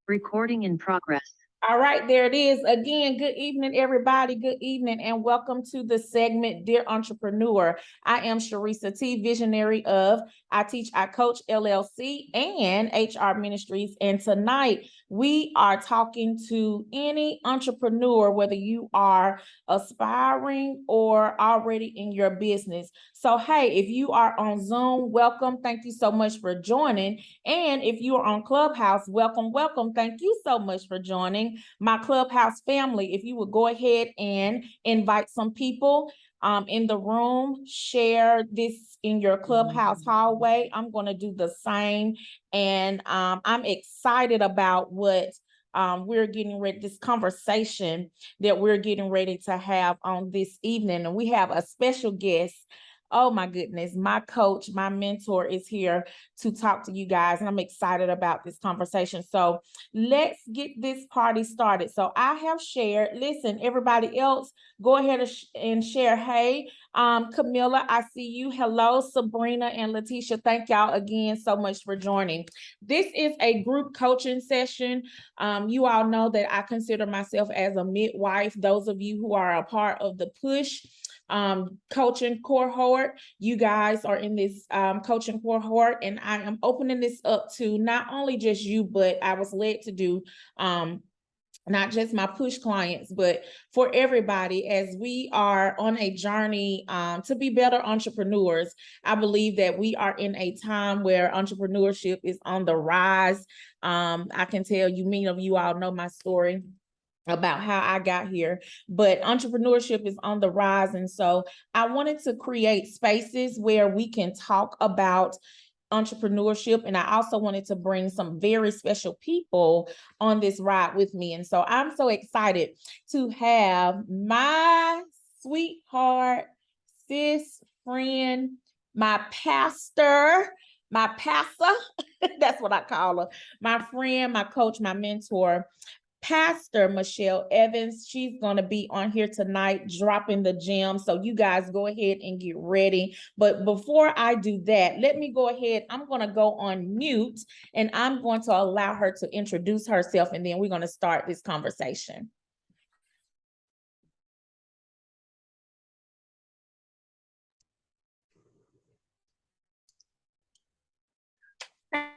Recording in progress. All right, there it is. Again, good evening, everybody. Good evening, and welcome to the segment, Dear Entrepreneur. I am Sharisa T, visionary of I Teach, I Coach LLC and HR Ministries. And tonight we are talking to any entrepreneur, whether you are aspiring or already in your business. So, hey, if you are on Zoom, welcome. Thank you so much for joining. And if you are on Clubhouse, welcome, welcome. Thank you so much for joining. My Clubhouse family, if you would go ahead and invite some people in the room, share this in your Clubhouse hallway. I'm going to do the same. And I'm excited about what we're getting ready, this conversation that we're getting ready to have on this evening. And we have a special guest. Oh my goodness, my coach, my mentor is here to talk to you guys, and I'm excited about this conversation. So let's get this party started. So I have shared, listen, everybody else, go ahead and share. Hey, Camilla, I see you. Hello, Sabrina and Letitia. Thank y'all again so much for joining. This is a group coaching session. You all know that I consider myself as a midwife. Those of you who are a part of the push coaching cohort, you guys are in this coaching cohort, and I am opening this up to not only just you, but I was led to do not just my push clients, but for everybody, as we are on a journey to be better entrepreneurs. I believe that we are in a time where entrepreneurship is on the rise. I can tell you, many of you all know my story about how I got here, but entrepreneurship is on the rise. And so I wanted to create spaces where we can talk about entrepreneurship. And I also wanted to bring some very special people on this ride with me. And so I'm so excited to have my sweetheart, sis, friend, my pastor, my pastor, that's what I call her, my friend, my coach, my mentor, Pastor Michelle Evans. She's going to be on here tonight dropping the gems. So you guys go ahead and get ready. But before I do that, let me go ahead. I'm going to go on mute and I'm going to allow her to introduce herself, and then we're going to start this conversation.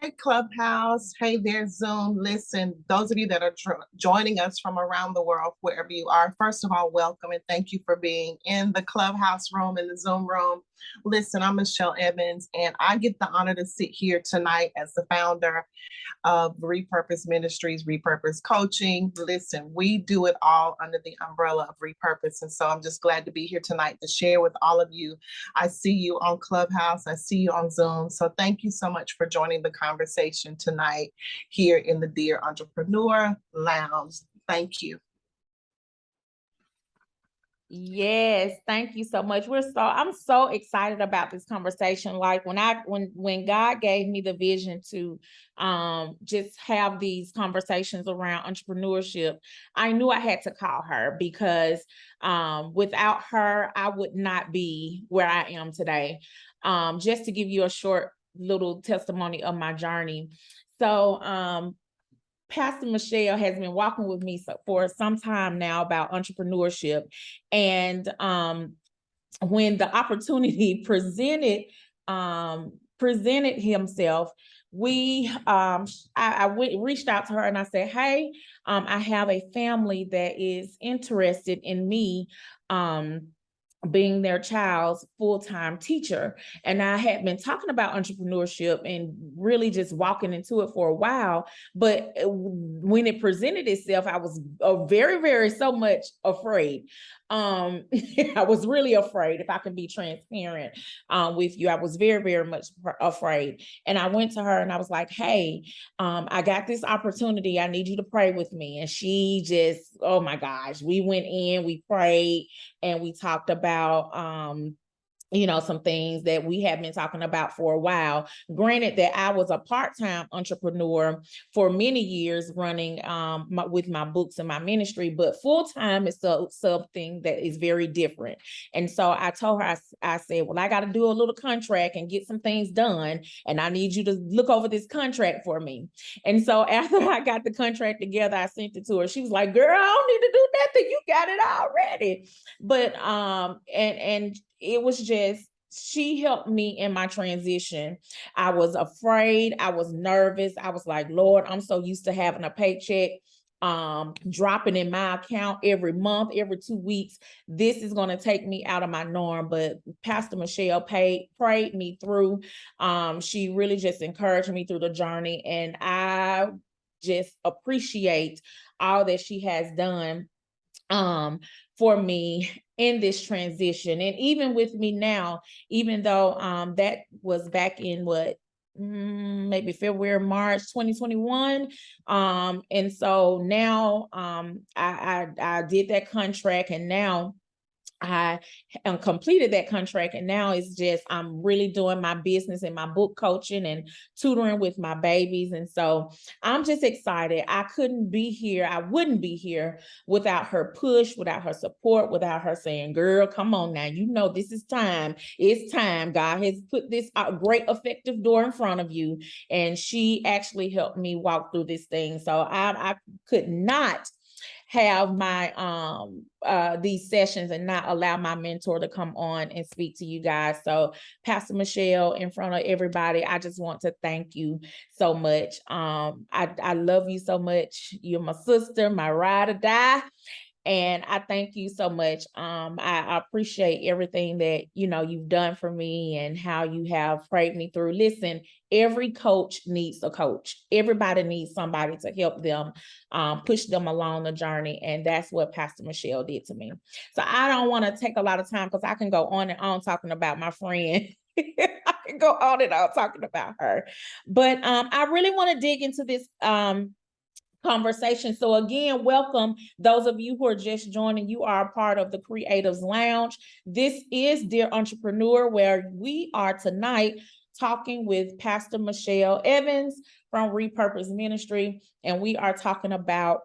Hey, Clubhouse. Hey there, Zoom. Listen, those of you that are joining us from around the world, wherever you are, first of all, welcome and thank you for being in the Clubhouse room, in the Zoom room. Listen, I'm Michelle Evans, and I get the honor to sit here tonight as the founder of RePurpose Ministries, RePurpose Coaching. Listen, we do it all under the umbrella of RePurpose. And so I'm just glad to be here tonight to share with all of you. I see you on Clubhouse. I see you on Zoom. So thank you so much for joining the conversation tonight here in the Dear Entrepreneur Lounge. Thank you. Yes, thank you so much. I'm so excited about this conversation. Like when God gave me the vision to just have these conversations around entrepreneurship, I knew I had to call her because without her, I would not be where I am today. Just to give you a short little testimony of my journey. So Pastor Michelle has been walking with me for some time now about entrepreneurship. And when the opportunity presented himself, I reached out to her and I said, hey, I have a family that is interested in me being their child's full-time teacher. And I had been talking about entrepreneurship and really just walking into it for a while. But when it presented itself, I was very, very so much afraid. I was really afraid, if I can be transparent with you. I was very, very much afraid. And I went to her and I was like, hey, I got this opportunity. I need you to pray with me. And she just, oh my gosh, we went in, we prayed, and we talked about some things that we have been talking about for a while. Granted that I was a part-time entrepreneur for many years running with my books and my ministry, but full-time is something that is very different. And so I told her, I said, well, I got to do a little contract and get some things done. And I need you to look over this contract for me. And so after I got the contract together, I sent it to her. She was like, girl, I don't need to do nothing. You got it already. But, and it was just, she helped me in my transition. I was afraid. I was nervous. I was like, Lord, I'm so used to having a paycheck dropping in my account every month, every 2 weeks. This is going to take me out of my norm. But Pastor Michelle prayed me through. She really just encouraged me through the journey. And I just appreciate all that she has done for me in this transition. And even with me now, even though that was back in maybe February, March 2021. And so now I did that contract, and now I completed that contract, and now it's just, I'm really doing my business and my book coaching and tutoring with my babies. And so I'm just excited. I wouldn't be here without her push, without her support, without her saying, girl, come on now, this is time. It's time. God has put this great effective door in front of you. And she actually helped me walk through this thing. So I could not have my these sessions and not allow my mentor to come on and speak to you guys. So Pastor Michelle, in front of everybody, I just want to thank you so much. I love you so much. You're my sister, my ride or die. And I thank you so much. I appreciate everything that, you've done for me and how you have prayed me through. Listen, every coach needs a coach. Everybody needs somebody to help them, push them along the journey. And that's what Pastor Michelle did to me. So I don't want to take a lot of time, because I can go on and on talking about my friend. I can go on and on talking about her. But I really want to dig into this conversation. So again, welcome those of you who are just joining. You are a part of the Creatives Lounge. This is Dear Entrepreneur, where we are tonight talking with Pastor Michelle Evans from RePurpose Ministry, and we are talking about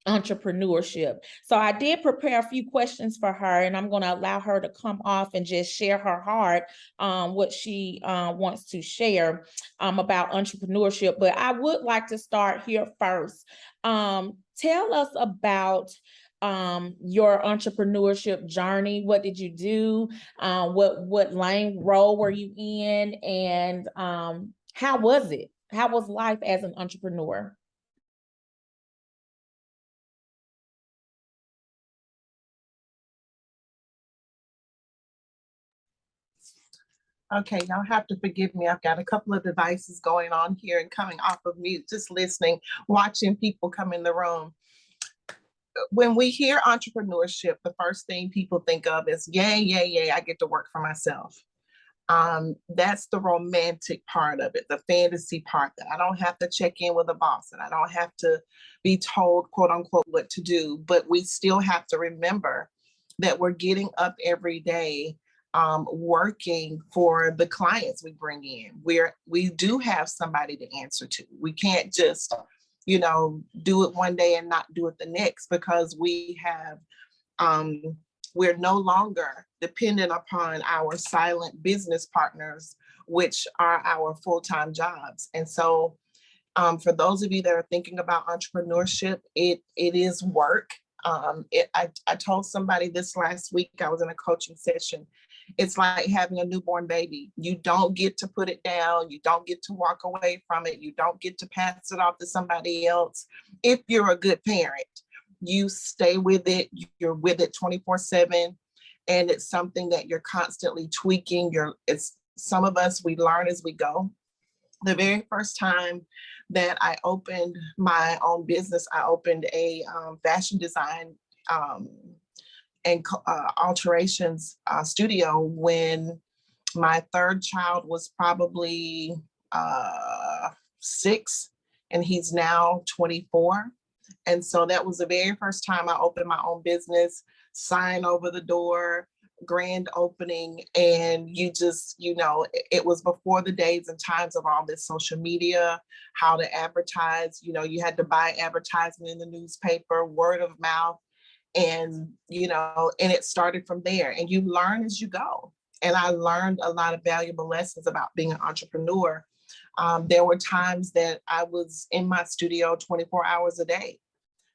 entrepreneurship. So I did prepare a few questions for her, and I'm going to allow her to come off and just share her heart, what she wants to share about entrepreneurship. But I would like to start here first. Tell us about your entrepreneurship journey. What did you do? What role were you in? And how was it? How was life as an entrepreneur? Okay, y'all have to forgive me. I've got a couple of devices going on here and coming off of mute, just listening, watching people come in the room. When we hear entrepreneurship, the first thing people think of is, yay, I get to work for myself. That's the romantic part of it, the fantasy part, that I don't have to check in with a boss and I don't have to be told, quote unquote, what to do. But we still have to remember that we're getting up every day, working for the clients we bring in. We do have somebody to answer to. We can't just, do it one day and not do it the next, because we have, we're no longer dependent upon our silent business partners, which are our full-time jobs. And so for those of you that are thinking about entrepreneurship, it is work. I told somebody this last week, I was in a coaching session. It's like having a newborn baby. You don't get to put it down. You don't get to walk away from it. You don't get to pass it off to somebody else. If you're a good parent, you stay with it. You're with it 24/7. And it's something that you're constantly tweaking. It's some of us, we learn as we go. The very first time that I opened my own business, I opened a fashion design and alterations studio when my third child was probably 6, and he's now 24. And so that was the very first time I opened my own business, sign over the door, grand opening, and you just, it was before the days and times of all this social media, how to advertise. You had to buy advertisement in the newspaper, word of mouth, and and it started from there, and you learn as you go. And I learned a lot of valuable lessons about being an entrepreneur. There were times that I was in my studio 24 hours a day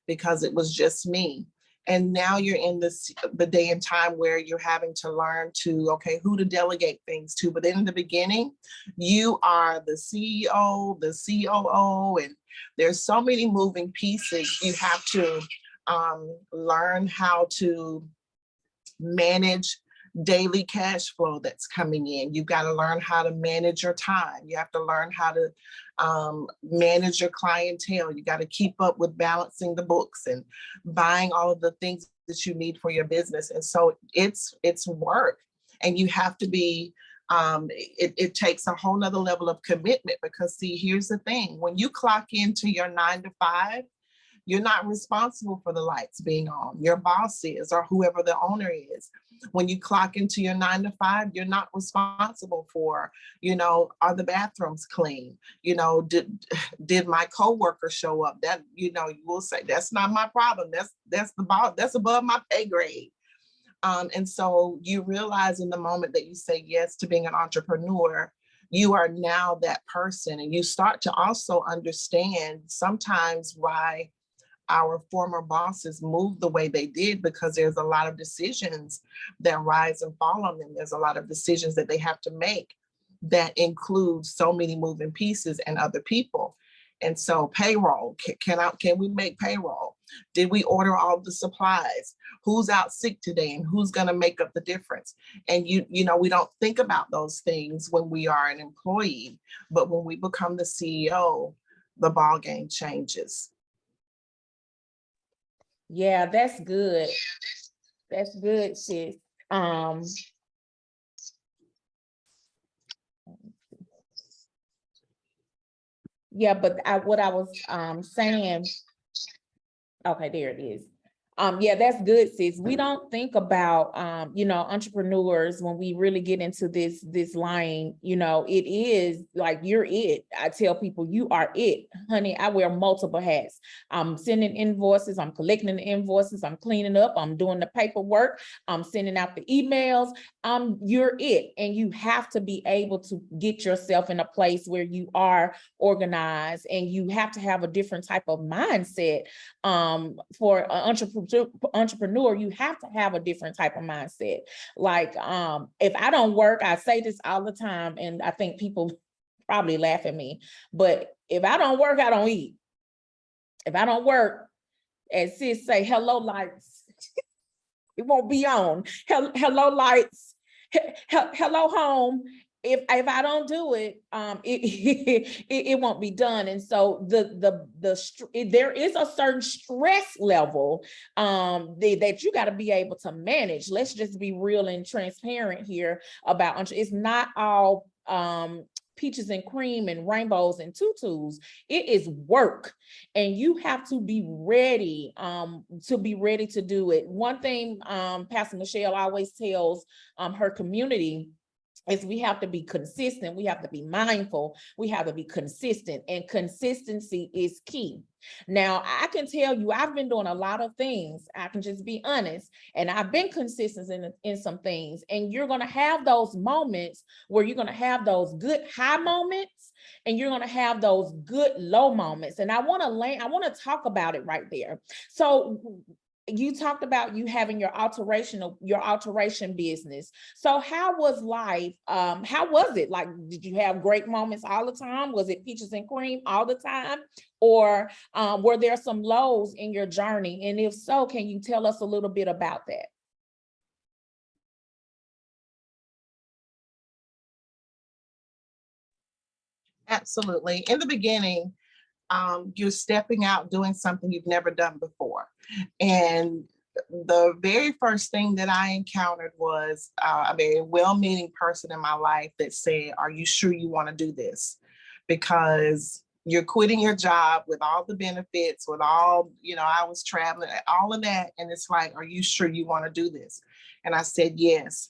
because it was just me. And now you're in the day and time where you're having to learn to, okay, who to delegate things to. But in the beginning, you are the CEO, the COO, and there's so many moving pieces. You have to learn how to manage daily cash flow that's coming in. You've got to learn how to manage your time. You have to learn how to manage your clientele. You got to keep up with balancing the books and buying all of the things that you need for your business. And so it's work, and you have to be, it takes a whole nother level of commitment, because see, here's the thing, when you clock into your 9 to 5, you're not responsible for the lights being on. Your boss is, or whoever the owner is. When you clock into your 9 to 5, you're not responsible for, are the bathrooms clean? Did my coworker show up? That, you will say, that's not my problem. That's the boss. That's above my pay grade. And so you realize in the moment that you say yes to being an entrepreneur, you are now that person, and you start to also understand sometimes why our former bosses moved the way they did, because there's a lot of decisions that rise and fall on them. There's a lot of decisions that they have to make that include so many moving pieces and other people. And so payroll, can we make payroll? Did we order all the supplies? Who's out sick today, and who's going to make up the difference? And we don't think about those things when we are an employee, but when we become the CEO, the ball game changes. Yeah, that's good. That's good, sis. Yeah, but what I was saying, okay, there it is. Yeah, that's good, sis. We don't think about entrepreneurs when we really get into this line. It is like, you're it. I tell people, you are it, honey. I wear multiple hats. I'm sending invoices, I'm collecting the invoices, I'm cleaning up, I'm doing the paperwork, I'm sending out the emails. You're it. And you have to be able to get yourself in a place where you are organized, and you have to have a different type of mindset. For an entrepreneur, you have to have a different type of mindset. Like, if I don't work, I say this all the time, and I think people probably laugh at me, but if I don't work, I don't eat. If I don't work, as sis say, hello lights, it won't be on. Hello lights, hello home. If I don't do it, it won't be done. And so there is a certain stress level that you got to be able to manage. Let's just be real and transparent here about it's not all peaches and cream and rainbows and tutus. It is work, and you have to be ready to do it. One thing Pastor Michelle always tells her community is we have to be consistent. We have to be mindful. We have to be consistent, and consistency is key. Now, I can tell you, I've been doing a lot of things. I can just be honest, and I've been consistent in some things. And you're going to have those moments where you're going to have those good high moments, and you're going to have those good low moments. And I want to talk about it right there. So you talked about you having your alteration business. So how was life? How was it? Like, did you have great moments all the time? Was it peaches and cream all the time? Or were there some lows in your journey? And if so, can you tell us a little bit about that? Absolutely. In the beginning, you're stepping out, doing something you've never done before. And the very first thing that I encountered was a very well-meaning person in my life that said, are you sure you want to do this? Because You're quitting your job with all the benefits, with all, I was traveling, all of that. And it's like, are you sure you want to do this? And I said, yes.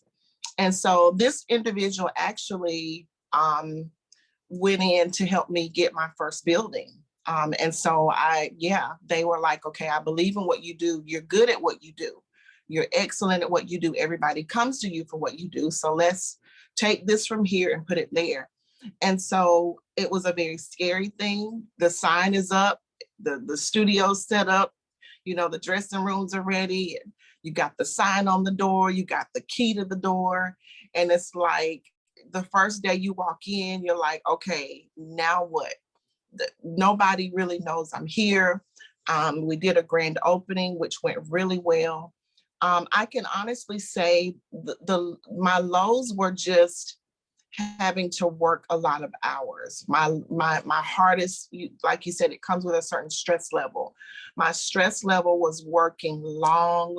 And so this individual actually went in to help me get my first building. And so they were like, okay, I believe in what you do. You're good at what you do. You're excellent at what you do. Everybody comes to you for what you do. So let's take this from here and put it there. And so it was a very scary thing. The sign is up, the studio's set up, the dressing rooms are ready. And you got the sign on the door, you got the key to the door. And it's like the first day you walk in, you're like, okay, now what? Nobody really knows I'm here. We did a grand opening, which went really well. I can honestly say my lows were just having to work a lot of hours. My hardest, like you said, it comes with a certain stress level. My stress level was working long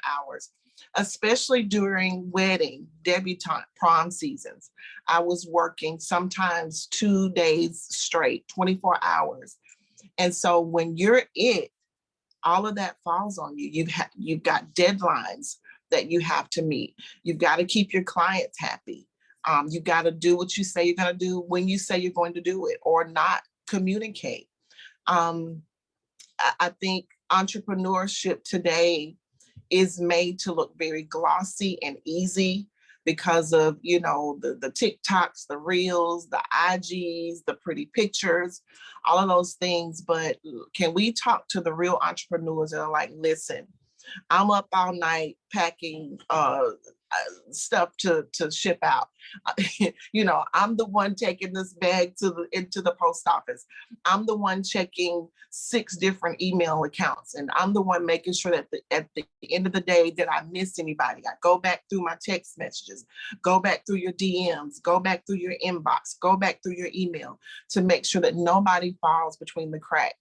hours, especially during wedding, debutante, prom seasons. I was working sometimes 2 days straight, 24 hours. And so when you're all of that falls on you. You've got deadlines that you have to meet. You've got to keep your clients happy. You got to do what you say you're going to do when you say you're going to do it, or not communicate. I think entrepreneurship today is made to look very glossy and easy because of, the TikToks, the Reels, the IGs, the pretty pictures, all of those things. But can we talk to the real entrepreneurs that are like, listen, I'm up all night packing stuff to ship out. I'm the one taking this bag into the post office. I'm the one checking 6 different email accounts, and I'm the one making sure that at the end of the day that I miss anybody. I go back through my text messages, go back through your DMs, go back through your inbox, go back through your email to make sure that nobody falls between the cracks.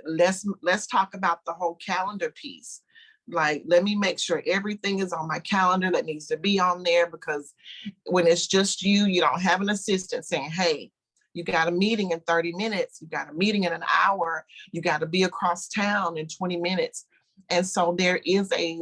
Let's talk about the whole calendar piece. Like, let me make sure everything is on my calendar that needs to be on there, because when it's just you don't have an assistant saying, hey, you got a meeting in 30 minutes, you got a meeting in an hour, you got to be across town in 20 minutes. And so there is a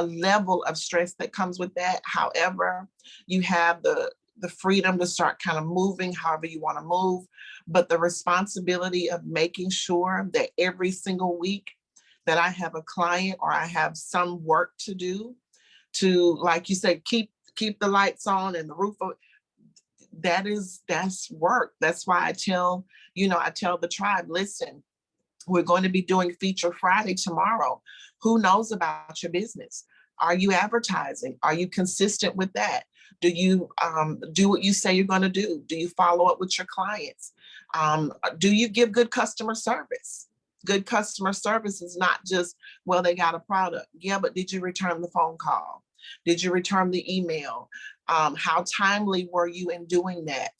level of stress that comes with that. However, you have the freedom to start kind of moving however you want to move, but the responsibility of making sure that every single week that I have a client or I have some work to do to, like you said, keep the lights on and the roof over, that's work. That's why I tell the tribe, listen, we're going to be doing Feature Friday tomorrow. Who knows about your business? Are you advertising? Are you consistent with that? Do you do what you say you're going to do? Do you follow up with your clients? Do you give good customer service? Good customer service is not just, well, they got a product. Yeah, but did you return the phone call? Did you return the email? How timely were you in doing that?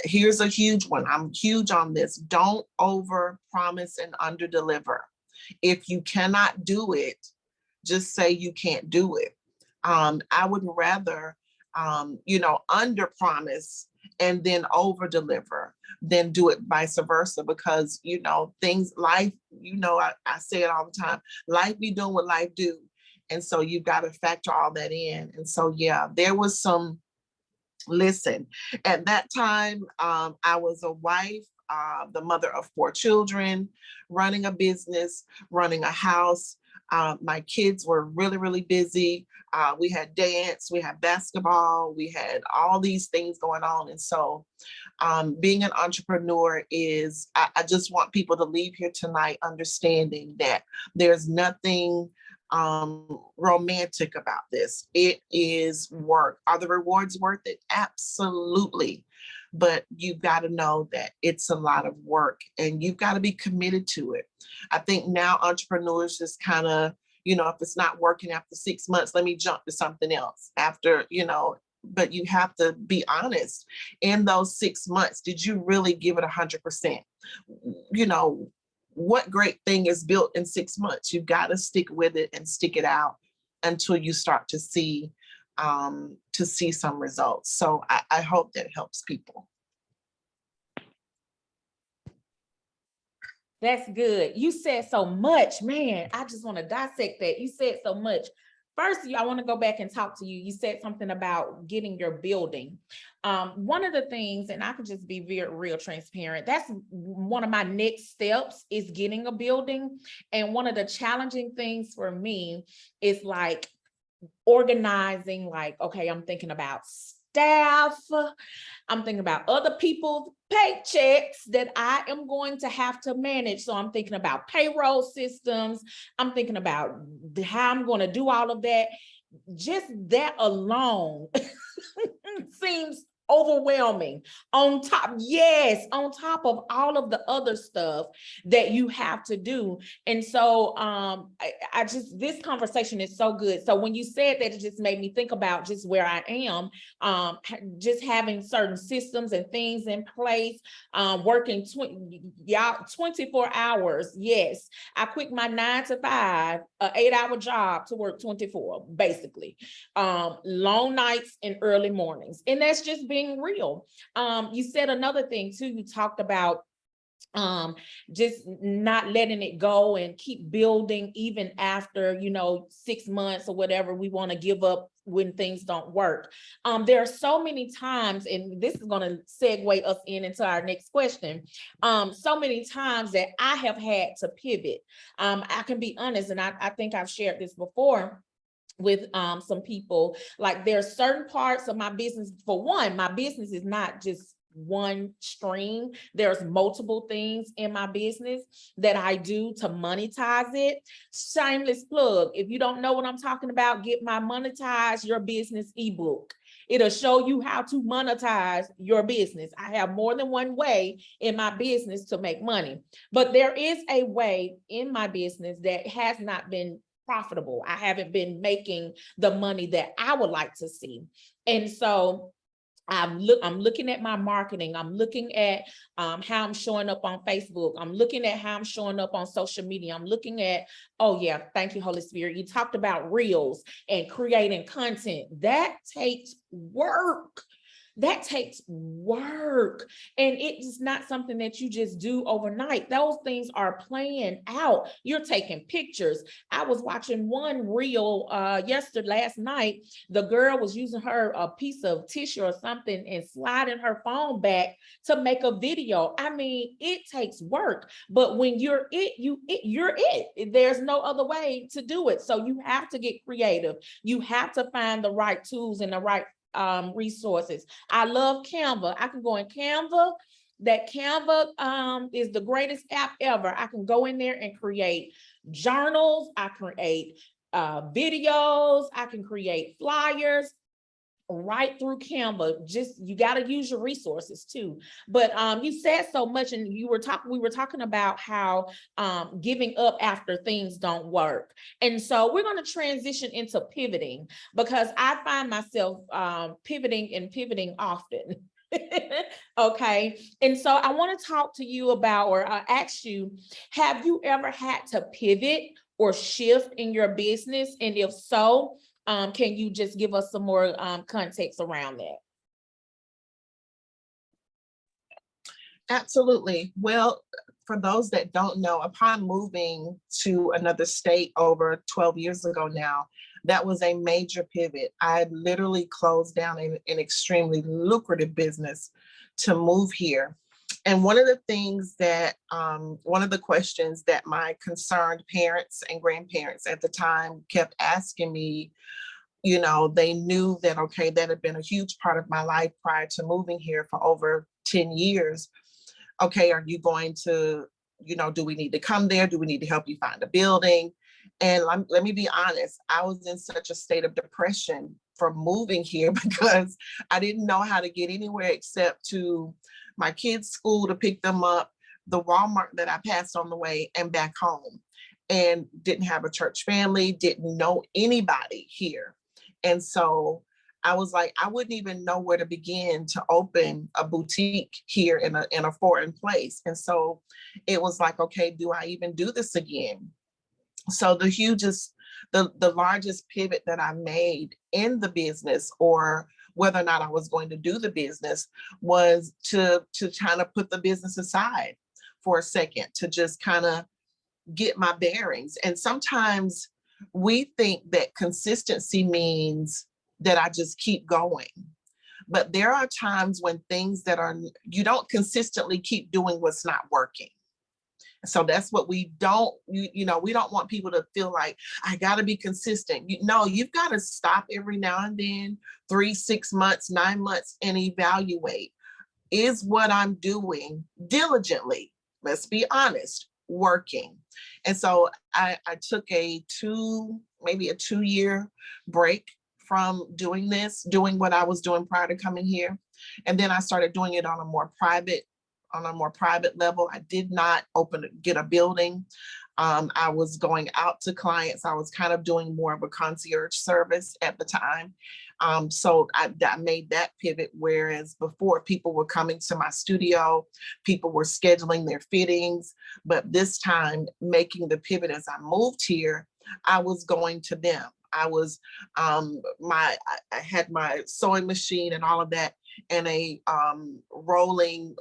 Here's a huge one. I'm huge on this. Don't over promise and under deliver. If you cannot do it, just say you can't do it. I would rather, under promise and then over deliver than do it vice versa, because, life, I say it all the time, life be doing what life do. And so you've got to factor all that in. And so, yeah, there was listen, at that time, I was a wife, the mother of 4 children, running a business, running a house. My kids were really, really busy. We had dance, we had basketball, we had all these things going on. And so being an entrepreneur I just want people to leave here tonight understanding that there's nothing romantic about this. It is work. Are the rewards worth it? Absolutely. But you've got to know that it's a lot of work and you've got to be committed to it. I think now entrepreneurs just kind of, if it's not working after 6 months, let me jump to something else after, but you have to be honest. In those 6 months, did you really give it 100%? What great thing is built in 6 months? You've got to stick with it and stick it out until you start to see to see some results. So I hope that helps people. That's good. You said so much, man. I just want to dissect that. You said so much. First, I want to go back and talk to you. You said something about getting your building. One of the things, and I can just be very real transparent, that's one of my next steps is getting a building. And one of the challenging things for me is like organizing, like, okay, I'm thinking about staff. I'm thinking about other people's paychecks that I am going to have to manage. So I'm thinking about payroll systems. I'm thinking about how I'm going to do all of that. Just that alone seems overwhelming on top. Yes, on top of all of the other stuff that you have to do. And so I just, this conversation is so good. So when you said that, it just made me think about just where I am, just having certain systems and things in place, working 24 hours. Yes, I quit my 9 to 5, an 8-hour job to work 24, basically. Long nights and early mornings. And that's just being real. You said another thing too. You talked about just not letting it go and keep building even after, 6 months or whatever we want to give up when things don't work. There are so many times, and this is going to segue us into our next question. So many times that I have had to pivot. I can be honest, and I think I've shared this before with some people. Like, there are certain parts of my business. For one, my business is not just one stream. There's multiple things in my business that I do to monetize it. Shameless plug. If you don't know what I'm talking about, get my Monetize Your Business ebook. It'll show you how to monetize your business. I have more than one way in my business to make money, but there is a way in my business that has not been profitable. I haven't been making the money that I would like to see. And so I'm looking at my marketing. I'm looking at how I'm showing up on Facebook. I'm looking at how I'm showing up on social media. I'm looking at, oh yeah, thank you, Holy Spirit. You talked about reels and creating content. That takes work. That takes work. And it's not something that you just do overnight. Those things are playing out. You're taking pictures. I was watching one reel last night. The girl was using a piece of tissue or something and sliding her phone back to make a video. I mean, it takes work, but when you're it. There's no other way to do it. So you have to get creative. You have to find the right tools and the right resources. I love Canva. I can go in Canva. That Canva is the greatest app ever. I can go in there and create journals. I create videos. I can create flyers right through Canva. Just, you got to use your resources too. But you said so much, and we were talking about how giving up after things don't work. And so we're going to transition into pivoting, because I find myself pivoting often. Okay. And so I want to talk to you about, or ask you, have you ever had to pivot or shift in your business? And if so, can you just give us some more context around that? Absolutely. Well, for those that don't know, upon moving to another state over 12 years ago now, that was a major pivot. I literally closed down an extremely lucrative business to move here. And one of the things that, one of the questions that my concerned parents and grandparents at the time kept asking me, they knew that, okay, that had been a huge part of my life prior to moving here for over 10 years. Okay, are you going to, do we need to come there? Do we need to help you find a building? And let me be honest, I was in such a state of depression from moving here because I didn't know how to get anywhere except to my kids' school to pick them up, the Walmart that I passed on the way, and back home. And didn't have a church family, didn't know anybody here. And so I was like, I wouldn't even know where to begin to open a boutique here in a foreign place. And so it was like, okay, do I even do this again? So the hugest the largest pivot that I made in the business, or whether or not I was going to do the business, was to kind of put the business aside for a second, to just kind of get my bearings. And sometimes we think that consistency means that I just keep going. But there are times when things that are, you don't consistently keep doing what's not working. So that's what we don't, we don't want people to feel like, I got to be consistent. No, you've got to stop every now and then, 3, 6 months, 9 months, and evaluate. Is what I'm doing diligently, let's be honest, working? And so I took maybe a 2-year break from doing what I was doing prior to coming here. And then I started doing it on a more private level. I did not get a building. I was going out to clients. I was kind of doing more of a concierge service at the time. So I made that pivot, whereas before people were coming to my studio, people were scheduling their fittings, but this time making the pivot as I moved here, I was going to them. I was, I had my sewing machine and all of that, and a rolling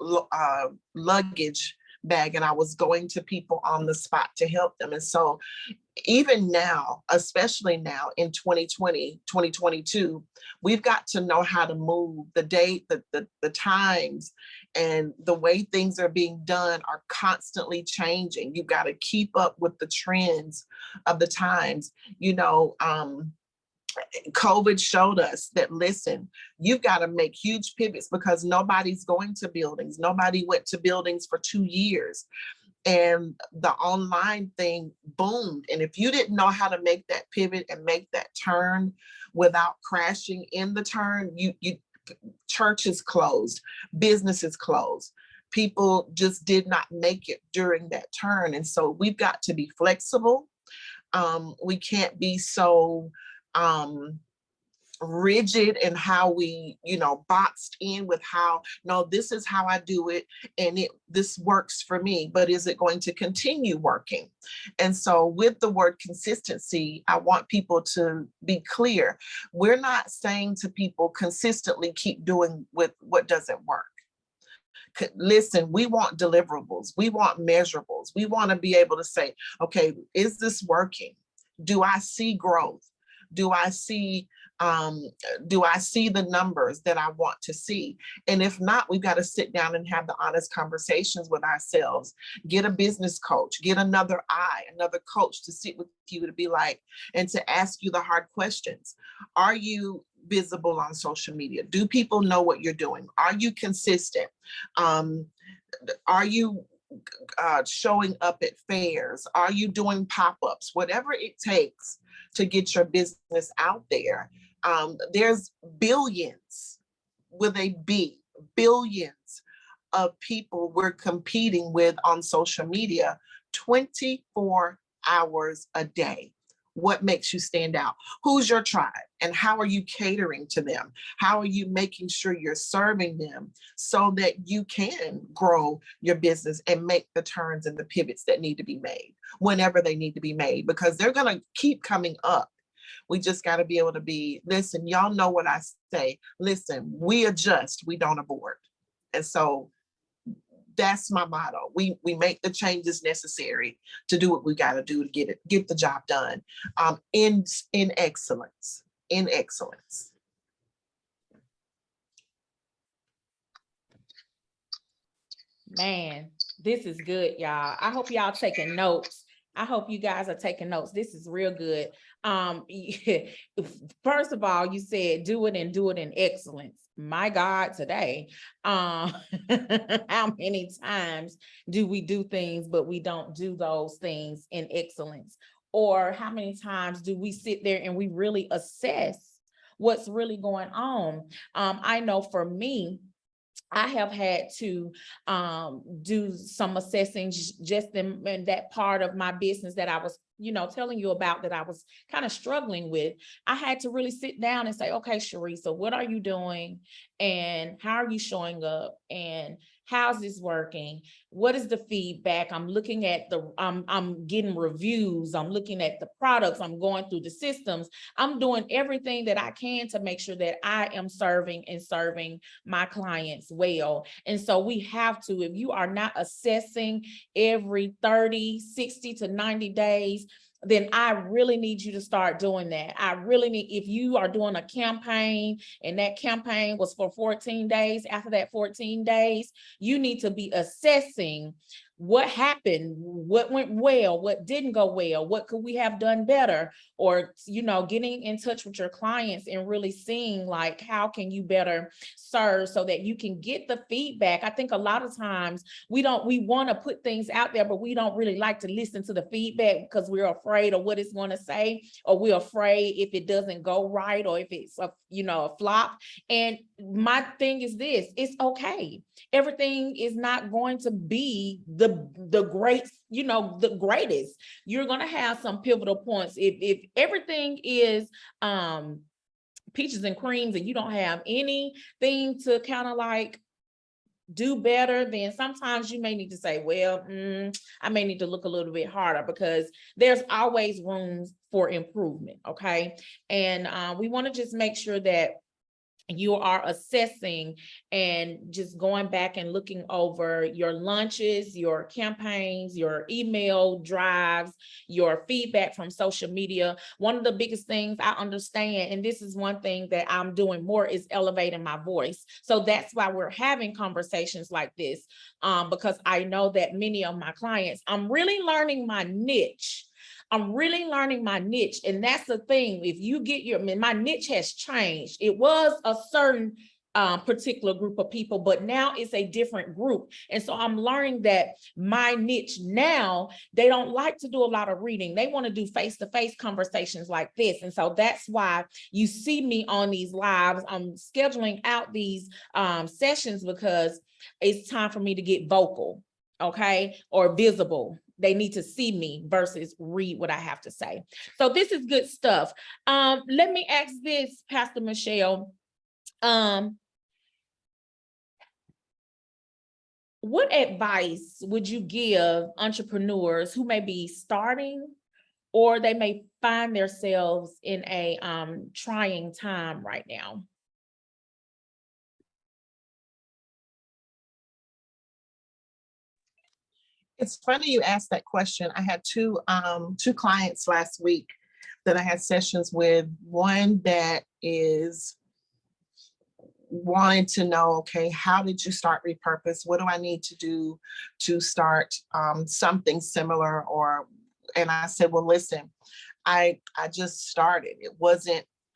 luggage bag, and I was going to people on the spot to help them. And so even now, especially now in 2020, 2022, we've got to know how to move. The date, the times, and the way things are being done are constantly changing. You've got to keep up with the trends of the times. COVID showed us that, listen, you've got to make huge pivots, because nobody's going to buildings. Nobody went to buildings for 2 years. And the online thing boomed. And if you didn't know how to make that pivot and make that turn without crashing in the turn, churches closed, businesses closed. People just did not make it during that turn. And so we've got to be flexible. We can't be so rigid in how we, boxed in with how, no, this is how I do it, and this works for me, but is it going to continue working? And so with the word consistency, I want people to be clear. We're not saying to people consistently keep doing with what doesn't work. Listen, we want deliverables. We want measurables. We want to be able to say, okay, is this working? Do I see growth? Do I see the numbers that I want to see? And if not, we've got to sit down and have the honest conversations with ourselves. Get a business coach, get another coach to sit with you, to be like, and to ask you the hard questions. Are you visible on social media? Do people know what you're doing? Are you consistent? Are you showing up at fairs? Are you doing pop-ups? Whatever it takes to get your business out there. There's billions with a B, billions of people we're competing with on social media 24 hours a day. What makes you stand out? Who's your tribe? And how are you catering to them? How are you making sure you're serving them so that you can grow your business and make the turns and the pivots that need to be made whenever they need to be made? Because they're going to keep coming up. We just got to be able to be, listen, y'all know what I say. Listen, we adjust, we don't abort. And so that's my motto. We make the changes necessary to do what we got to do to get the job done in excellence. In excellence. Man, this is good, y'all. I hope y'all taking notes. I hope you guys are taking notes. This is real good. First of all, you said do it in excellence. My God, today, how many times do we do things, but we don't do those things in excellence? Or how many times do we sit there and we really assess what's really going on? I know for me, I have had to do some assessing just in that part of my business that I was, telling you about, that I was kind of struggling with. I had to really sit down and say, okay, Sharisa, what are you doing? And how are you showing up? And How's this working? What is the feedback? I'm looking at I'm getting reviews. I'm looking at the products. I'm going through the systems. I'm doing everything that I can to make sure that I am serving my clients well. And so we have to, if you are not assessing every 30, 60 to 90 days, then I really need you to start doing that. I really need, if you are doing a campaign and that campaign was for 14 days, after that 14 days, you need to be assessing what happened, what went well, what didn't go well, what could we have done better, or, getting in touch with your clients and really seeing like, how can you better serve so that you can get the feedback. I think a lot of times we want to put things out there, but we don't really like to listen to the feedback because we're afraid of what it's going to say, or we're afraid if it doesn't go right, or if it's a flop. And my thing is this: it's okay. Everything is not going to be the great, the greatest. You're going to have some pivotal points. If everything is peaches and creams and you don't have anything to kind of like do better, then sometimes you may need to say, well, I may need to look a little bit harder, because there's always room for improvement. Okay. And we want to just make sure that you are assessing and just going back and looking over your launches, your campaigns, your email drives, your feedback from social media. One of the biggest things I understand, and this is one thing that I'm doing more, is elevating my voice. So that's why we're having conversations like this, because I know that many of my clients, I'm really learning my niche. And that's the thing. If you get my niche has changed. It was a certain particular group of people, but now it's a different group. And so I'm learning that my niche now, they don't like to do a lot of reading. They want to do face-to-face conversations like this. And so that's why you see me on these lives. I'm scheduling out these sessions because it's time for me to get vocal, okay, or visible. They need to see me versus read what I have to say. So this is good stuff. Let me ask this, Pastor Michelle. What advice would you give entrepreneurs who may be starting, or they may find themselves in a trying time right now? It's funny you asked that question. I had two clients last week that I had sessions with. One that is wanting to know, okay, how did you start RePurpose? What do I need to do to start something similar? And I said, well, listen, I just started.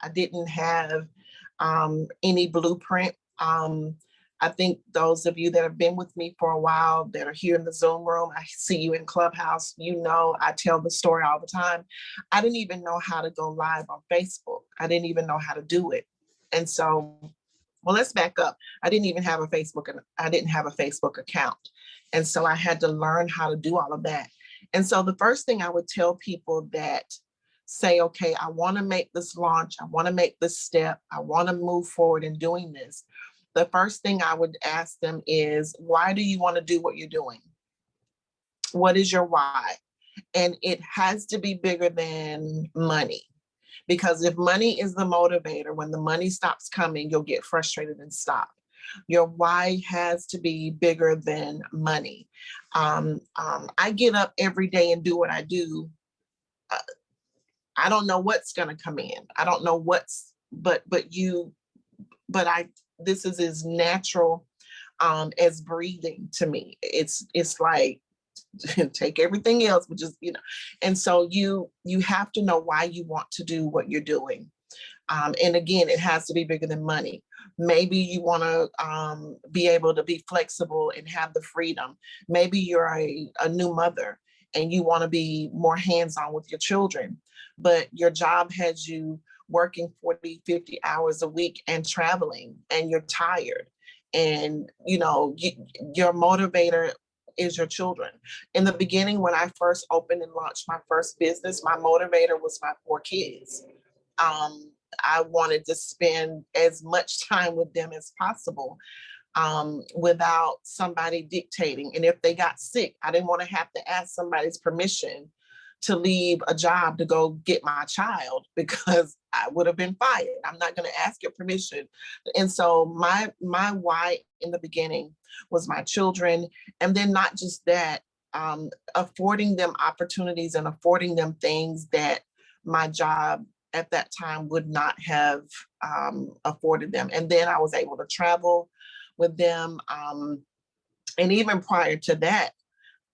I didn't have any blueprint. I think those of you that have been with me for a while, that are here in the Zoom room, I see you in Clubhouse, I tell the story all the time. I didn't even know how to go live on Facebook. I didn't even know how to do it. And so, well, let's back up. I didn't have a Facebook account. And so I had to learn how to do all of that. And so the first thing I would tell people that say, okay, I want to make this launch, I want to make this step, I want to move forward in doing this. The first thing I would ask them is, why do you want to do what you're doing? What is your why? And it has to be bigger than money. Because if money is the motivator, when the money stops coming, you'll get frustrated and stop. Your why has to be bigger than money. I get up every day and do what I do. I don't know what's going to come in. I don't know this is as natural as breathing to me. It's like, take everything else, but just, and so you have to know why you want to do what you're doing. And again, it has to be bigger than money. Maybe you want to be able to be flexible and have the freedom. Maybe you're a new mother and you want to be more hands-on with your children, but your job has you working 40, 50 hours a week and traveling, and you're tired. And, your motivator is your children. In the beginning, when I first opened and launched my first business, my motivator was my 4 kids. I wanted to spend as much time with them as possible. without somebody dictating. And if they got sick, I didn't want to have to ask somebody's permission to leave a job to go get my child because I would have been fired. I'm not going to ask your permission. And so my why in the beginning was my children. And then not just that, affording them opportunities and affording them things that my job at that time would not have afforded them. And then I was able to travel with them. And even prior to that,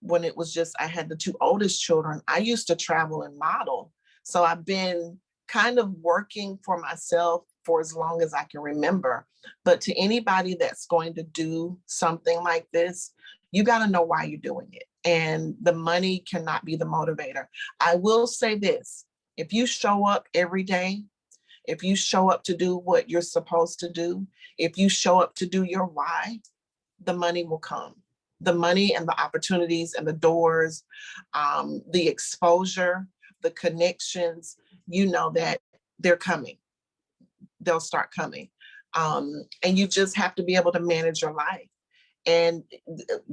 when it was just, I had the two oldest children, I used to travel and model. So I've been kind of working for myself for as long as I can remember. But to anybody that's going to do something like this, you got to know why you're doing it. And the money cannot be the motivator. I will say this, if you show up every day, if you show up to do what you're supposed to do, if you show up to do your why, the money will come. The money and the opportunities and the doors, the exposure, the connections, you know that they're coming. They'll start coming. And you just have to be able to manage your life. And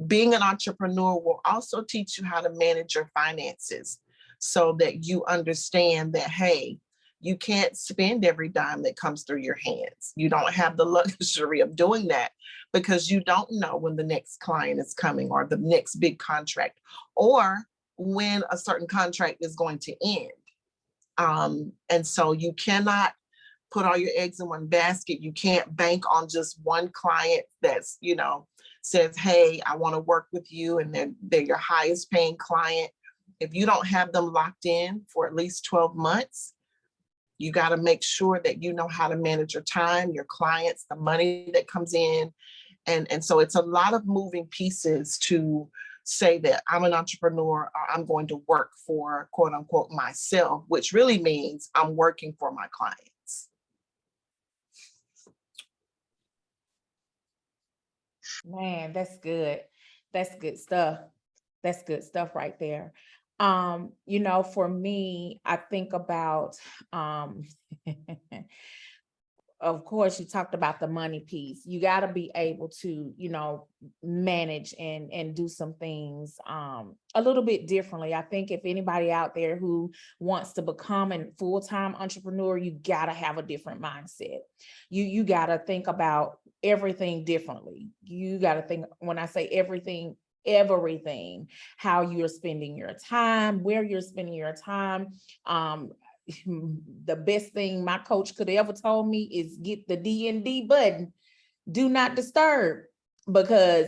being an entrepreneur will also teach you how to manage your finances so that you understand that, hey, you can't spend every dime that comes through your hands. You don't have the luxury of doing that because you don't know when the next client is coming or the next big contract or when a certain contract is going to end. And so you cannot put all your eggs in one basket. You can't bank on just one client that's, says, hey, I want to work with you, and they're your highest paying client. If you don't have them locked in for at least 12 months, you got to make sure that you know how to manage your time, your clients, the money that comes in. And so it's a lot of moving pieces to say that I'm an entrepreneur or I'm going to work for, quote unquote, myself, which really means I'm working for my clients. Man, that's good. That's good stuff. That's good stuff right there. For me, I think about, of course, you talked about the money piece. You got to be able to, manage and do some things a little bit differently. I think if anybody out there who wants to become a full-time entrepreneur, you got to have a different mindset. You got to think about everything differently. You got to think, when I say everything, how you're spending your time, where you're spending your time. The best thing my coach could have ever told me is get the D&D button, do not disturb, because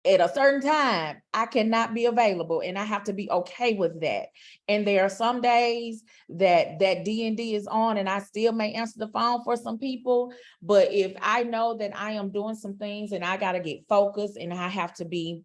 at a certain time I cannot be available and I have to be okay with that. And there are some days that D&D is on and I still may answer the phone for some people. But if I know that I am doing some things and I got to get focused and I have to be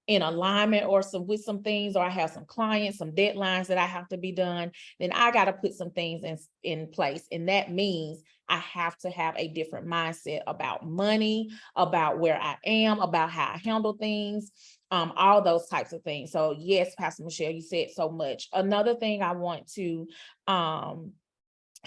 in alignment or with some things, or I have some clients, some deadlines that I have to be done, then I got to put some things in place. And that means I have to have a different mindset about money, about where I am, about how I handle things, all those types of things. So yes, Pastor Michelle, you said so much. Another thing I want to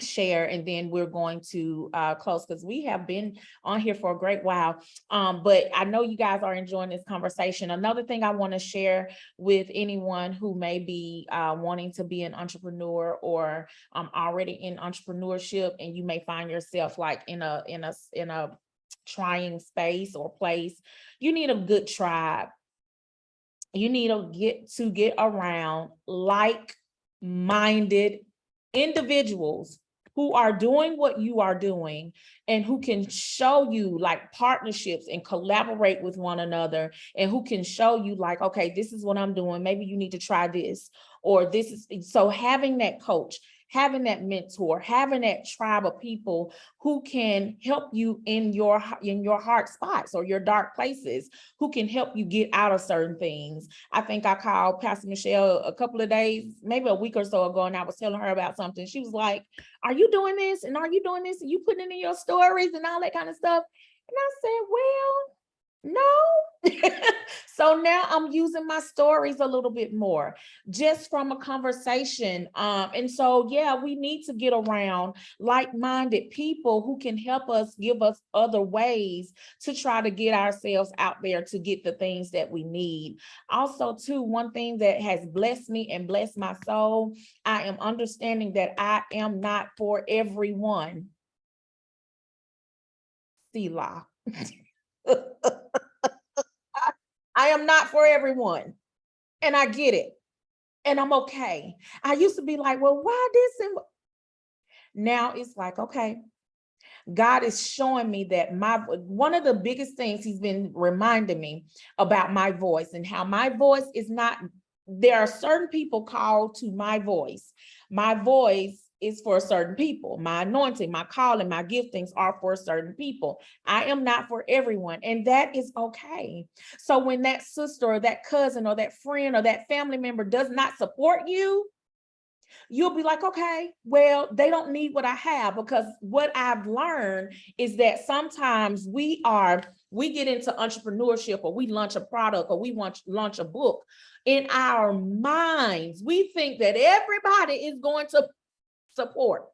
share, and then we're going to close because we have been on here for a great while, but I know you guys are enjoying this conversation. Another thing I want to share with anyone who may be wanting to be an entrepreneur or already in entrepreneurship, and you may find yourself like in a trying space or place, you need a good tribe. You need to get around like-minded individuals who are doing what you are doing and who can show you like partnerships and collaborate with one another, and who can show you like, okay, this is what I'm doing. Maybe you need to try this, or this is. So having that coach, having that mentor, having that tribe of people who can help you in your hard spots or your dark places, who can help you get out of certain things. I think I called Pastor Michelle a couple of days, maybe a week or so ago, and I was telling her about something. She was like, are you doing this? And are you doing this? And you putting it in your stories and all that kind of stuff? And I said, well, No. So now I'm using my stories a little bit more just from a conversation. And so, yeah, we need to get around like-minded people who can help us, give us other ways to try to get ourselves out there to get the things that we need. Also, too, one thing that has blessed me and blessed my soul, I am understanding that I am not for everyone. Selah. I am not for everyone. And I get it. And I'm okay. I used to be like, well, why this? And now it's like, okay, God is showing me that one of the biggest things he's been reminding me about my voice and how my voice is not, there are certain people called to my voice. My voice is for certain people. My anointing, my calling, my giftings are for certain people. I am not for everyone, and that is okay. So when that sister or that cousin or that friend or that family member does not support you, you'll be like, okay, well, they don't need what I have, because what I've learned is that sometimes we get into entrepreneurship, or we launch a product, or we launch a book. In our minds, we think that everybody is going to support.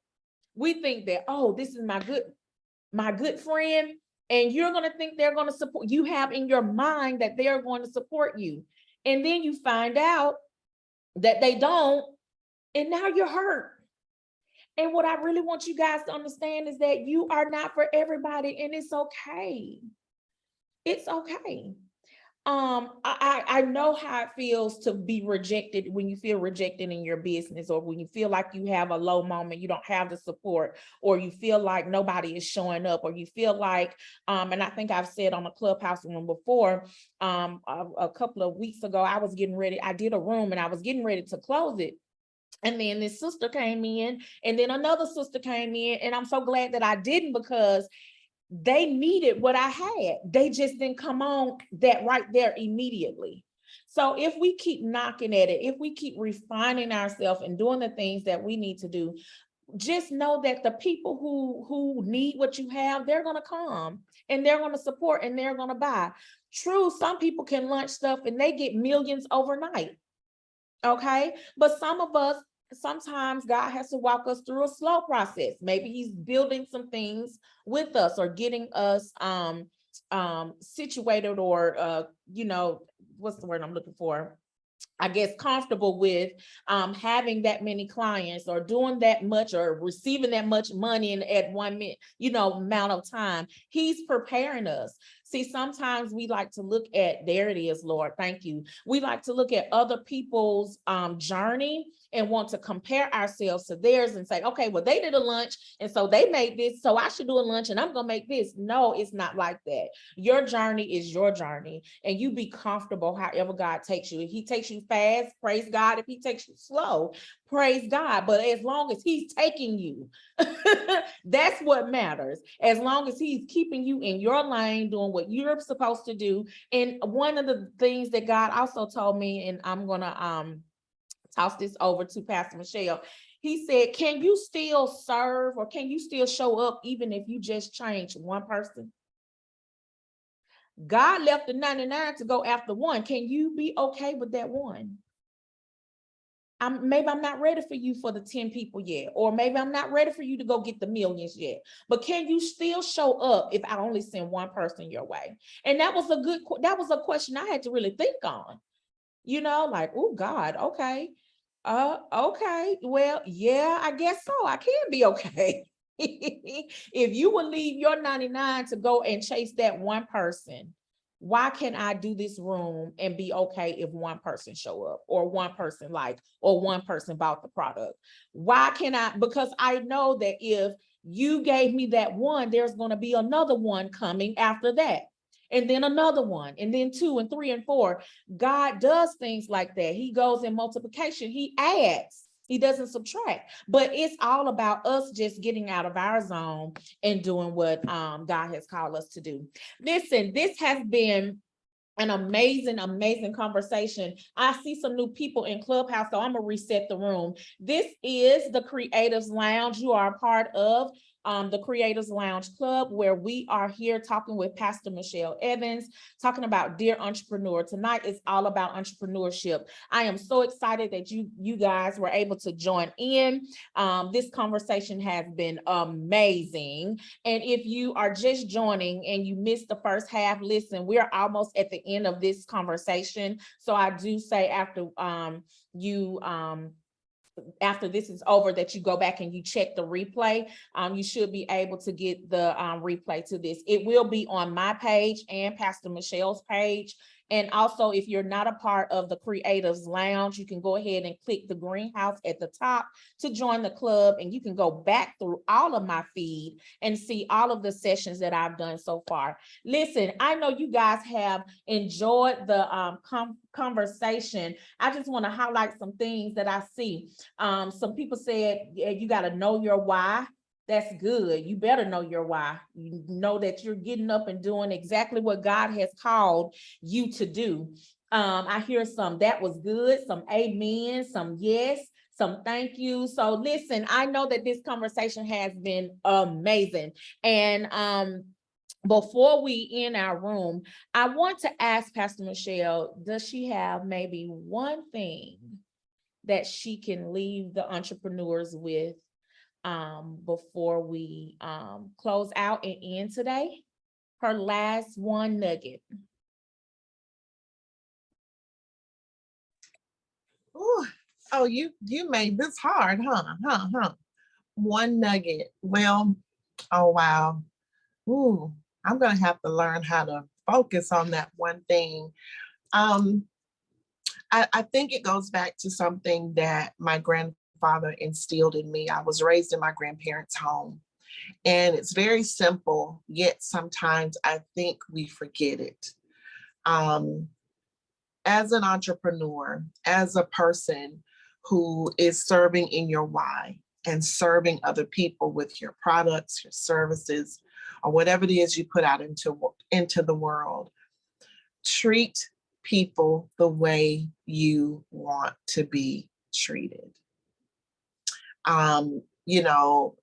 We think that, oh, this is my good friend, and you're going to think they're going to support. You have in your mind that they're going to support you. And then you find out that they don't, and now you're hurt. And what I really want you guys to understand is that you are not for everybody, and it's okay. It's okay. I know how it feels to be rejected, when you feel rejected in your business, or when you feel like you have a low moment, you don't have the support, or you feel like nobody is showing up, or you feel like, and I think I've said on the Clubhouse room before, a couple of weeks ago, I did a room and I was getting ready to close it. And then this sister came in, and then another sister came in, and I'm so glad that I didn't, because they needed what I had. They just didn't come on that right there immediately. So if we keep knocking at it, if we keep refining ourselves and doing the things that we need to do, just know that the people who need what you have, they're going to come and they're going to support and they're going to buy. True, some people can launch stuff and they get millions overnight. Okay, but some of us, sometimes God has to walk us through a slow process. Maybe he's building some things with us, or getting us situated, or what's the word I'm looking for? I guess comfortable with having that many clients, or doing that much, or receiving that much money at one minute, amount of time. He's preparing us. See, sometimes we like to look at, there it is, Lord, thank you. We like to look at other people's journey and want to compare ourselves to theirs and say, okay, well, they did a lunch and so they made this, so I should do a lunch and I'm going to make this. No, it's not like that. Your journey is your journey, and you be comfortable however God takes you. If he takes you fast, praise God. If he takes you slow, praise God. But as long as he's taking you, that's what matters. As long as he's keeping you in your lane, doing what you're supposed to do. And one of the things that God also told me, and I'm going to toss this over to Pastor Michelle. He said, can you still serve, or can you still show up even if you just change one person? God left the 99 to go after one. Can you be okay with that one? Maybe I'm not ready for you for the 10 people yet, or maybe I'm not ready for you to go get the millions yet, but can you still show up if I only send one person your way? And that was a question I had to really think on, like, oh God, okay. Okay, well, yeah, I guess so. I can be okay. If you will leave your 99 to go and chase that one person, why can I do this room and be okay if one person show up, or one person or one person bought the product? Why can I? Because I know that if you gave me that one, there's going to be another one coming after that, and then another one, and then 2 and 3 and 4. God does things like that. He goes in multiplication. He adds. He doesn't subtract. But it's all about us just getting out of our zone and doing what God has called us to do. Listen, this has been an amazing conversation. I see some new people in Clubhouse, so I'm gonna reset the room. This is the Creatives Lounge. You are a part of the Creators Lounge Club, where we are here talking with Pastor Michelle Evans, talking about Dear Entrepreneur. Tonight is all about entrepreneurship. I am so excited that you guys were able to join in. This conversation has been amazing. And if you are just joining and you missed the first half, listen, we're almost at the end of this conversation. So I do say after this is over, that you go back and you check the replay. You should be able to get the replay to this. It will be on my page and Pastor Michelle's page. And also, if you're not a part of the Creatives Lounge, you can go ahead and click the greenhouse at the top to join the club, and you can go back through all of my feed and see all of the sessions that I've done so far. Listen, I know you guys have enjoyed the conversation. I just want to highlight some things that I see. Some people said, yeah, you got to know your why. That's good. You better know your why. You know that you're getting up and doing exactly what God has called you to do. I hear some that was good, some amen, some yes, some thank you. So listen, I know that this conversation has been amazing. And before we end our room, I want to ask Pastor Michelle, does she have maybe one thing that she can leave the entrepreneurs with before we close out and end today? Her last one nugget. Ooh. Oh, you made this hard, huh? One nugget. Well, oh wow. Ooh, I'm gonna have to learn how to focus on that one thing. Um, I think it goes back to something that my grandfather instilled in me. I was raised in my grandparents' home, and it's very simple, yet sometimes I think we forget it. Um, as an entrepreneur, as a person who is serving in your why and serving other people with your products, your services, or whatever it is you put out into the world, treat people the way you want to be treated. You know,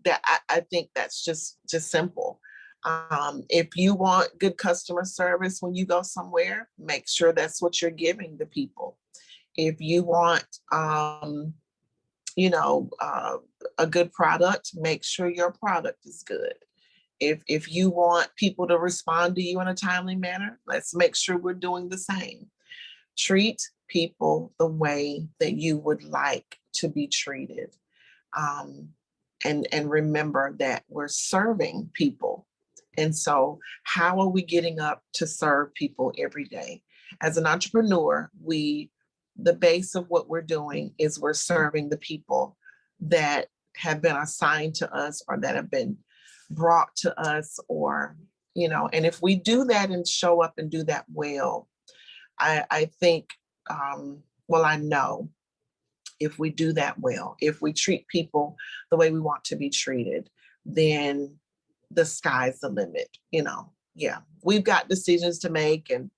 that I think that's just simple. If you want good customer service when you go somewhere, make sure that's what you're giving the people. If you want, a good product, make sure your product is good. If you want people to respond to you in a timely manner, let's make sure we're doing the same. Treat people the way that you would like to be treated. And remember that we're serving people. And so how are we getting up to serve people every day? As an entrepreneur, the base of what we're doing is we're serving the people that have been assigned to us or that have been brought to us, or, and if we do that and show up and do that well, I think, I know if we do that well, if we treat people the way we want to be treated, then the sky's the limit. Yeah, we've got decisions to make and,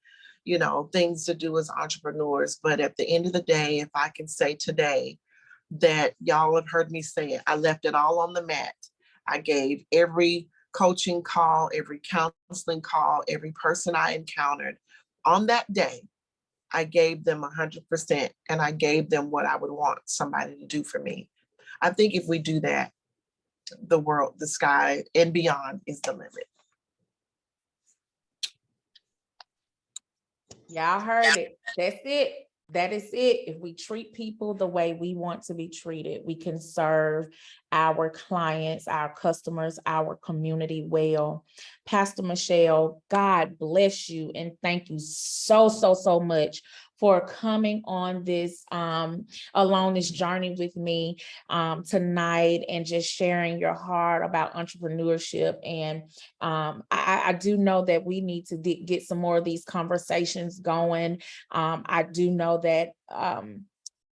things to do as entrepreneurs. But at the end of the day, if I can say today that y'all have heard me say it, I left it all on the mat. I gave every coaching call, every counseling call, every person I encountered on that day. I gave them 100%, and I gave them what I would want somebody to do for me. I think if we do that, the world, the sky, and beyond is the limit. Y'all heard it. That's it. That is it. If we treat people the way we want to be treated, we can serve our clients, our customers, our community well. Pastor Michelle, God bless you and thank you so much for coming on this along this journey with me tonight and just sharing your heart about entrepreneurship. And I do know that we need to get some more of these conversations going. I do know that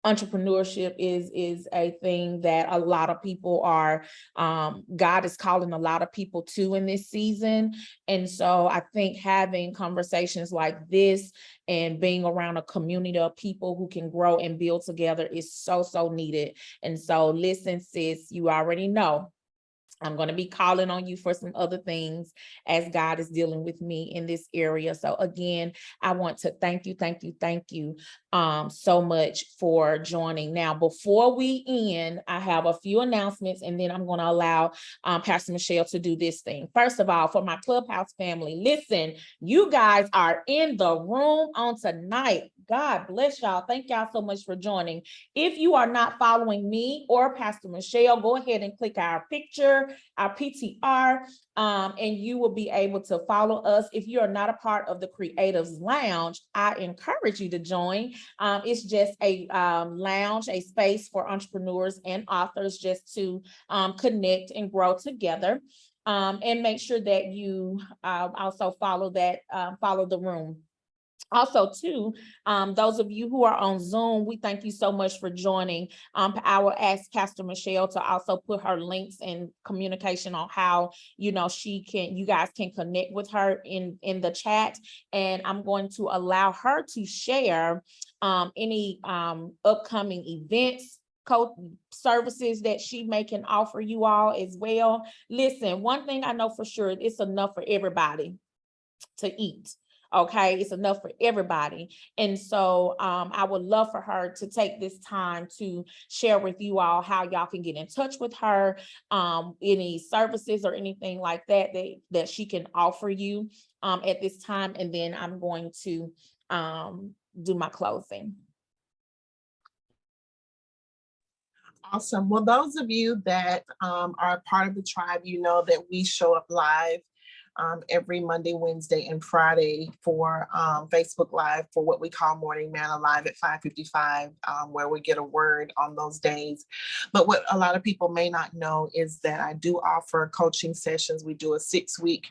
entrepreneurship is a thing that a lot of people are, God is calling a lot of people to in this season. And so I think having conversations like this and being around a community of people who can grow and build together is so needed. And so listen, sis, you already know. I'm going to be calling on you for some other things as God is dealing with me in this area. So again, I want to thank you so much for joining. Now, before we end, I have a few announcements, and then I'm going to allow Pastor Michelle to do this thing. First of all, for my Clubhouse family, listen, you guys are in the room on tonight. God bless y'all. Thank y'all so much for joining. If you are not following me or Pastor Michelle, go ahead and click our picture, our PTR, and you will be able to follow us. If you are not a part of the Creatives Lounge, I encourage you to join. It's just a lounge, a space for entrepreneurs and authors just to connect and grow together. And make sure that you also follow the room. Also, too, those of you who are on Zoom, we thank you so much for joining. I will ask Pastor Michelle to also put her links and communication on how, you guys can connect with her in the chat. And I'm going to allow her to share any upcoming events, services that she may can offer you all as well. Listen, one thing I know for sure, it's enough for everybody to eat. Okay, it's enough for everybody. And so I would love for her to take this time to share with you all how y'all can get in touch with her, any services or anything like that that she can offer you at this time. And then I'm going to do my closing. Awesome. Well, those of you that are a part of the tribe, you know that we show up live every Monday, Wednesday, and Friday for Facebook Live for what we call Morning Manna Live at 5:55, where we get a word on those days. But what a lot of people may not know is that I do offer coaching sessions. We do a 6-week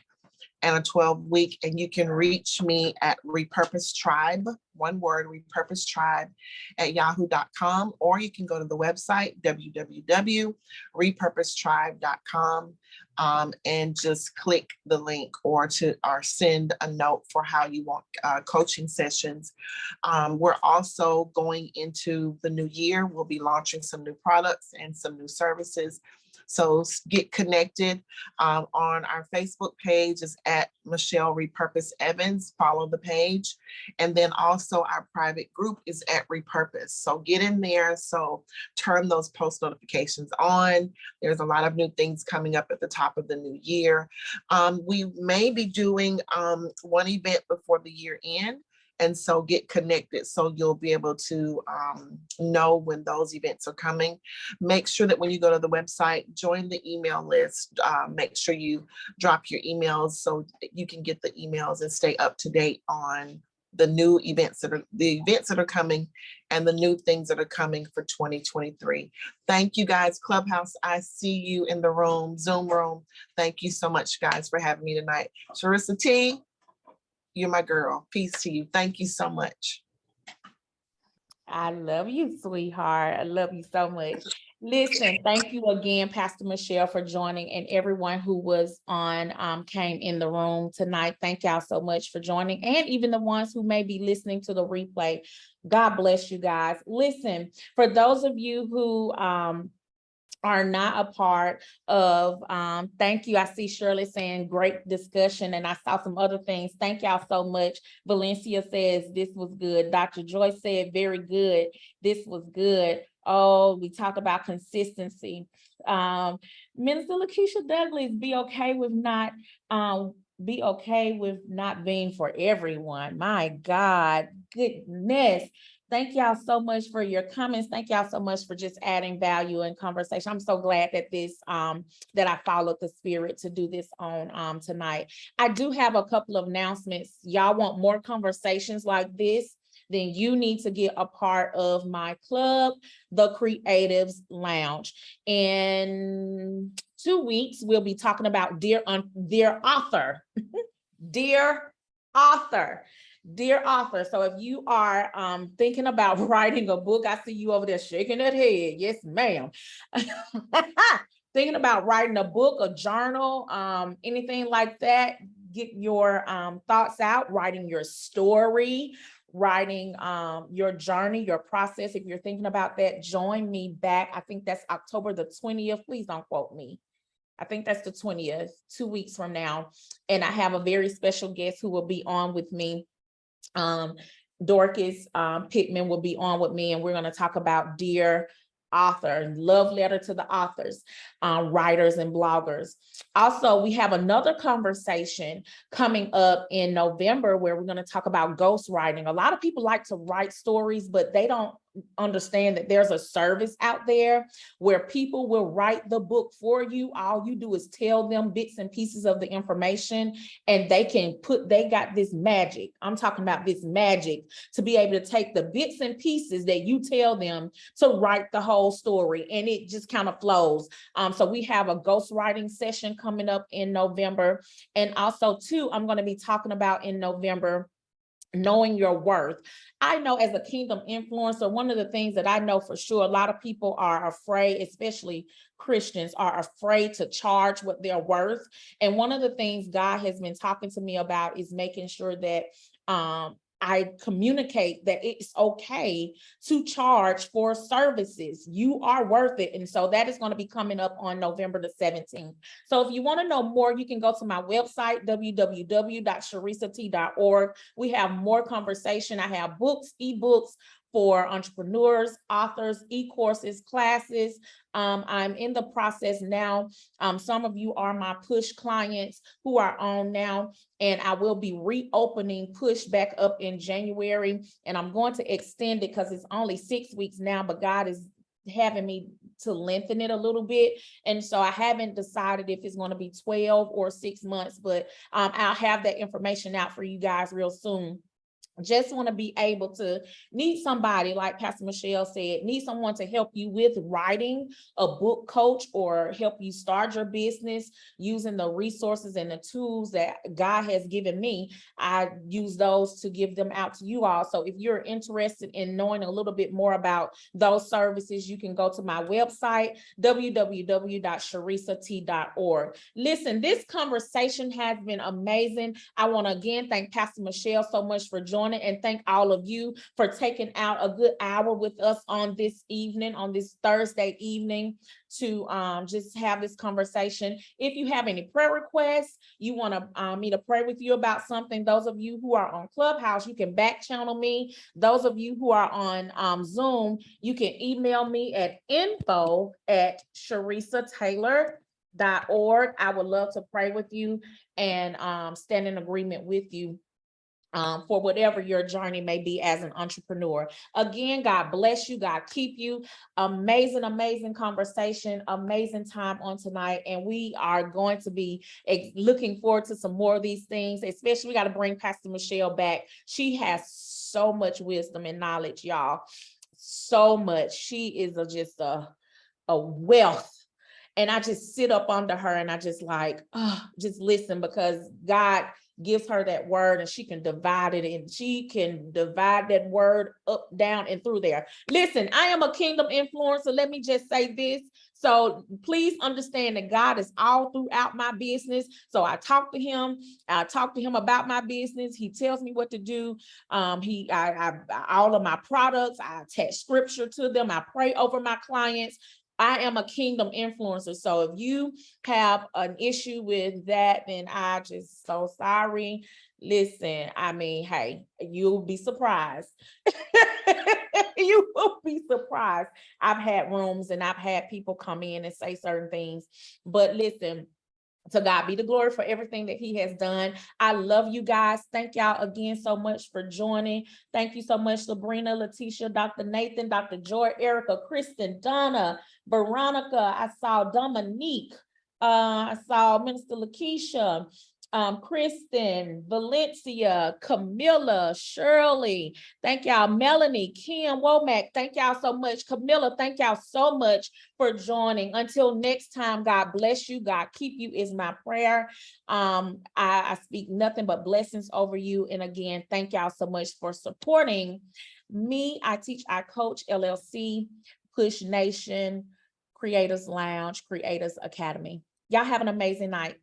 and a 12-week, and you can reach me at RePurpose Tribe, one word, RePurpose Tribe at yahoo.com, or you can go to the website, www.repurposetribe.com, and just click the link or send a note for how you want coaching sessions. We're also going into the new year. We'll be launching some new products and some new services. So get connected on our Facebook page is at Michelle RePurpose Evans. Follow the page. And then also our private group is at RePurpose. So get in there. So turn those post notifications on. There's a lot of new things coming up at the top of the new year. We may be doing one event before the year end. And so get connected so you'll be able to know when those events are coming. Make sure that when you go to the website, join the email list. Make sure you drop your emails so that you can get the emails and stay up to date on the new events that are coming and the new things that are coming for 2023. Thank you guys, Clubhouse. I see you in the room, Zoom room. Thank you so much, guys, for having me tonight. Charissa T, you're my girl. Peace to you. Thank you so much. I love you, sweetheart. I love you so much. Listen, thank you again, Pastor Michelle, for joining, and everyone who was came in the room tonight. Thank y'all so much for joining, and even the ones who may be listening to the replay. God bless you guys. Listen, for those of you who are not a part of, thank you. I see Shirley saying great discussion, and I saw some other things. Thank y'all so much. Valencia says this was good. Dr. Joyce said very good. This was good. Oh, we talked about consistency. Minister Lakeisha Douglas, be okay with not being for everyone. My God, goodness. Thank y'all so much for your comments. Thank y'all so much for just adding value and conversation. I'm so glad that that I followed the spirit to do this on tonight. I do have a couple of announcements. Y'all want more conversations like this, then you need to get a part of my club, the Creatives Lounge. In 2 weeks, we'll be talking about Dear Author. Dear Author. Dear author, so if you are thinking about writing a book, I see you over there shaking that head. Yes, ma'am. Thinking about writing a book, a journal, anything like that, get your thoughts out, writing your story, writing your journey, your process. If you're thinking about that, join me back. I think that's October the 20th. Please don't quote me. I think that's the 20th, 2 weeks from now. And I have a very special guest who will be on with me. Dorcas Pittman will be on with me, and we're going to talk about Dear Author, love letter to the authors, writers and bloggers. Also, we have another conversation coming up in November where we're going to talk about ghostwriting. A lot of people like to write stories, but they don't understand that there's a service out there where people will write the book for you. All you do is tell them bits and pieces of the information, and they got this magic. I'm talking about this magic to be able to take the bits and pieces that you tell them to write the whole story, and it just kind of flows. So we have a ghostwriting session coming up in November. And also too, I'm going to be talking about in November, knowing your worth. I know as a kingdom influencer, one of the things that I know for sure, a lot of people are afraid, especially Christians, are afraid to charge what they're worth. And one of the things God has been talking to me about is making sure that I communicate that it's okay to charge for services. You are worth it. And so that is going to be coming up on November the 17th. So if you want to know more, you can go to my website, www.sharisat.org. We have more conversation. I have books, ebooks for entrepreneurs, authors, e-courses, classes. I'm in the process now. Some of you are my push clients who are on now, and I will be reopening push back up in January, and I'm going to extend it because it's only 6 weeks now, but God is having me to lengthen it a little bit. And so I haven't decided if it's going to be 12 or 6 months, but I'll have that information out for you guys real soon. Just want to be able to need somebody, like Pastor Michelle said, need someone to help you with writing, a book coach, or help you start your business using the resources and the tools that God has given me. I use those to give them out to you all. So if you're interested in knowing a little bit more about those services, you can go to my website, www.sharisat.org. Listen, this conversation has been amazing. I want to again thank Pastor Michelle so much for joining, and thank all of you for taking out a good hour with us on this evening, on this Thursday evening, to just have this conversation. If you have any prayer requests, you want me to pray with you about something, those of you who are on Clubhouse, you can back channel me. Those of you who are on Zoom, you can email me at info@sharisataylor.org. I would love to pray with you and stand in agreement with you for whatever your journey may be as an entrepreneur. Again, God bless you. God keep you. Amazing, amazing conversation, amazing time on tonight. And we are going to be looking forward to some more of these things, especially we got to bring Pastor Michelle back. She has so much wisdom and knowledge, y'all. So much. She is just a wealth. And I just sit up under her and I just just listen, because God gives her that word and she can divide it, and she can divide that word up, down, and through there. Listen, I am a kingdom influencer. Let me just say this. So please understand that God is all throughout my business. So I talk to him. I talk to him about my business. He tells me what to do. All of my products, I attach scripture to them. I pray over my clients. I am a kingdom influencer. So if you have an issue with that, then I just so sorry. Listen, I mean, hey, you'll be surprised. You will be surprised. I've had rooms and I've had people come in and say certain things, but listen, to God be the glory for everything that he has done. I love you guys. Thank y'all again so much for joining. Thank you so much, Sabrina, Letitia, Dr. Nathan, Dr. Joy, Erica, Kristen, Donna, Veronica. I saw Dominique. I saw Minister Lakeisha, Kristen, Valencia, Camilla, Shirley. Thank y'all. Melanie, Kim, Womack. Thank y'all so much. Camilla, thank y'all so much for joining. Until next time, God bless you. God keep you is my prayer. I speak nothing but blessings over you. And again, thank y'all so much for supporting me. I teach, I coach, LLC, Push Nation, Creators Lounge, Creators Academy. Y'all have an amazing night.